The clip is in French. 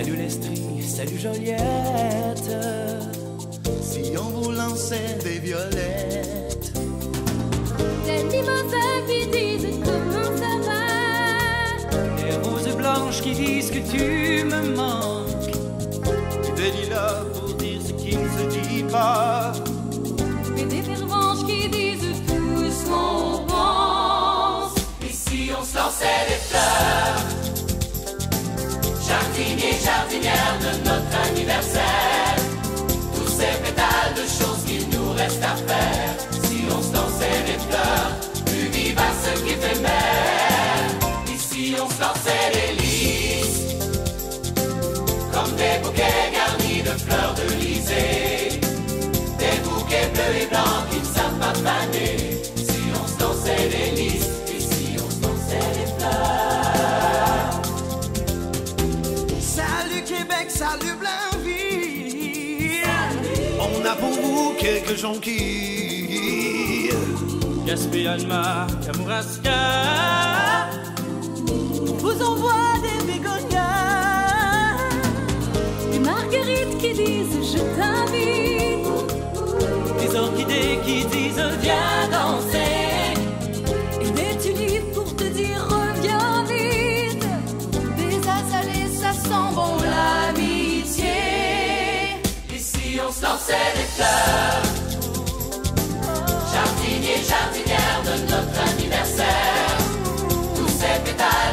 Salut l'Estrie, salut Joliette. Si on vous lançait des violettes, Les mimosas qui disent comment ça va. Les roses blanches qui disent que tu me manques. des lilas pour dire ce qui ne se dit pas. Et des pervenches qui disent tout ce qu'on pense. Et si on se lançait des fleurs, jardinier, jardinière de notre anniversaire, tous ces pétales de choses qu'il nous reste à faire. Si on se lançait des fleurs, plus vivaces qu'éphémères. Et si on se lançait des lys, comme des bouquets garnis de fleurs de lysée, des bouquets bleus et blancs qui ne savent pas faner. Si on se lançait des lys, et si on se lançait des fleurs. Salut Québec, salut Blainville. On a pour vous quelques jonquilles. Gaspé, Alma, Kamouraska. Vous envoie des bégonias. Des marguerites qui disent je t'invite. Des orchidées qui disent viens danser. Et des tulipes pour te dire reviens vite. Des azalées, ça sent bon l'amitié. Et si on se lançait des fleurs, jardinier, jardinière de notre anniversaire, tous ces pétales